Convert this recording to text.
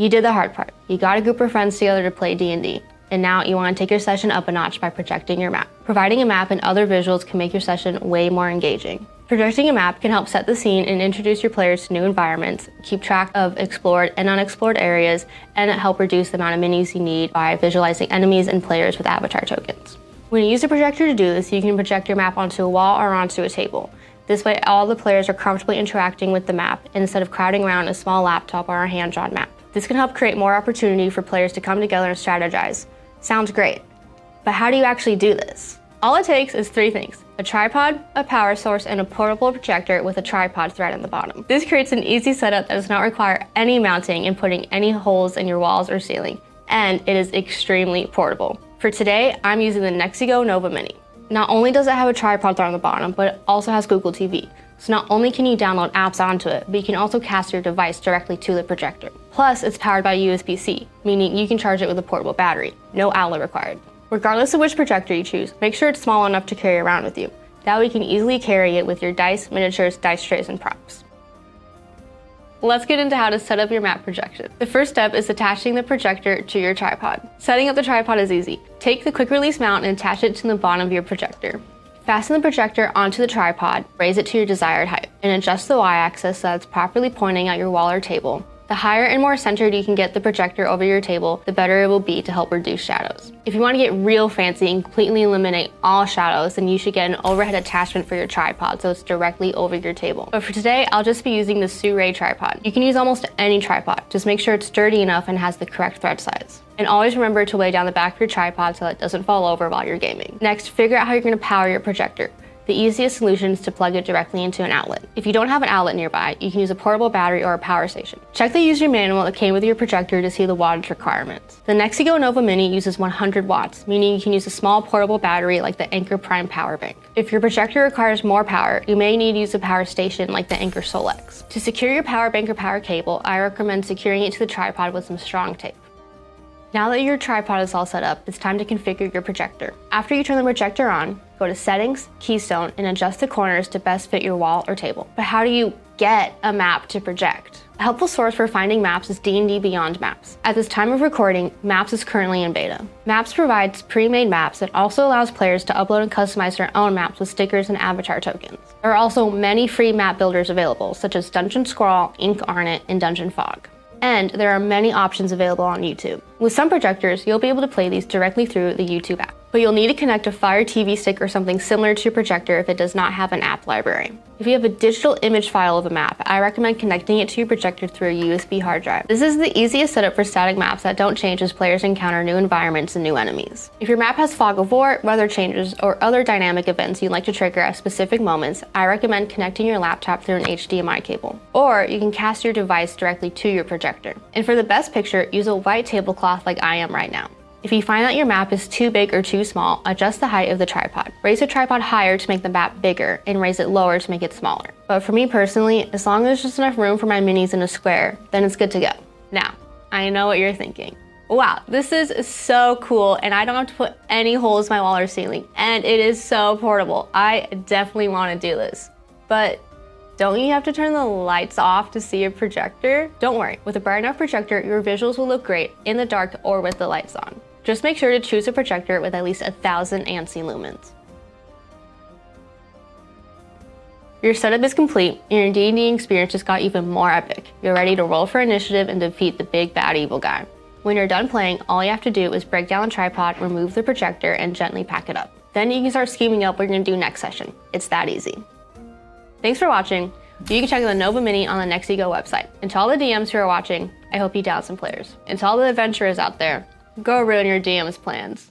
You did the hard part. You got a group of friends together to play D&D. And now you want to take your session up a notch by projecting your map. Providing a map and other visuals can make your session way more engaging. Projecting a map can help set the scene and introduce your players to new environments, keep track of explored and unexplored areas, and help reduce the amount of minis you need by visualizing enemies and players with avatar tokens. When you use a projector to do this, you can project your map onto a wall or onto a table. This way, all the players are comfortably interacting with the map instead of crowding around a small laptop or a hand-drawn map. This can help create more opportunity for players to come together and strategize. Sounds great, but how do you actually do this? All it takes is 3 things: a tripod, a power source, and a portable projector with a tripod thread on the bottom. This creates an easy setup that does not require any mounting and putting any holes in your walls or ceiling, and it is extremely portable. For today, I'm using the NexiGo Nova Mini. Not only does it have a tripod thread on the bottom, but it also has Google TV. So not only can you download apps onto it, but you can also cast your device directly to the projector. Plus, it's powered by USB-C, meaning you can charge it with a portable battery. No outlet required. Regardless of which projector you choose, make sure it's small enough to carry around with you. That way you can easily carry it with your dice, miniatures, dice trays, and props. Let's get into how to set up your map projection. The first step is attaching the projector to your tripod. Setting up the tripod is easy. Take the quick release mount and attach it to the bottom of your projector. Fasten the projector onto the tripod, raise it to your desired height, and adjust the y-axis so that it's properly pointing at your wall or table. The higher and more centered you can get the projector over your table, the better it will be to help reduce shadows. If you want to get real fancy and completely eliminate all shadows, then you should get an overhead attachment for your tripod so it's directly over your table. But for today, I'll just be using the Sue tripod. You can use almost any tripod, just make sure it's sturdy enough and has the correct thread size. And always remember to lay down the back of your tripod so that it doesn't fall over while you're gaming. Next, figure out how you're going to power your projector. The easiest solution is to plug it directly into an outlet. If you don't have an outlet nearby, you can use a portable battery or a power station. Check the user manual that came with your projector to see the wattage requirements. The NexiGo Nova Mini uses 100 watts, meaning you can use a small portable battery like the Anker Prime power bank. If your projector requires more power, you may need to use a power station like the Anker Solex. To secure your power bank or power cable, I recommend securing it to the tripod with some strong tape. Now that your tripod is all set up, it's time to configure your projector. After you turn the projector on, go to Settings, Keystone, and adjust the corners to best fit your wall or table. But how do you get a map to project? A helpful source for finding maps is D&D Beyond Maps. At this time of recording, Maps is currently in beta. Maps provides pre-made maps and also allows players to upload and customize their own maps with stickers and avatar tokens. There are also many free map builders available, such as Dungeon Scrawl, Ink Arnett, and Dungeon Fog. And there are many options available on YouTube. With some projectors, you'll be able to play these directly through the YouTube app. But you'll need to connect a Fire TV stick or something similar to your projector if it does not have an app library. If you have a digital image file of a map, I recommend connecting it to your projector through a USB hard drive. This is the easiest setup for static maps that don't change as players encounter new environments and new enemies. If your map has fog of war, weather changes, or other dynamic events you'd like to trigger at specific moments, I recommend connecting your laptop through an HDMI cable. Or you can cast your device directly to your projector. And for the best picture, use a white tablecloth like I am right now. If you find that your map is too big or too small, adjust the height of the tripod. Raise the tripod higher to make the map bigger and raise it lower to make it smaller. But for me personally, as long as there's just enough room for my minis in a square, then it's good to go. Now, I know what you're thinking. Wow, this is so cool and I don't have to put any holes in my wall or ceiling, and it is so portable. I definitely want to do this. But don't you have to turn the lights off to see your projector? Don't worry, with a bright enough projector, your visuals will look great in the dark or with the lights on. Just make sure to choose a projector with at least 1,000 ANSI lumens. Your setup is complete, and your D&D experience just got even more epic. You're ready to roll for initiative and defeat the big bad evil guy. When you're done playing, all you have to do is break down the tripod, remove the projector, and gently pack it up. Then you can start scheming up what you're gonna do next session. It's that easy. Thanks for watching. You can check the Nova Mini on the NexiGo website. And to all the DMs who are watching, I hope you down some players. And to all the adventurers out there, go ruin your DM's plans.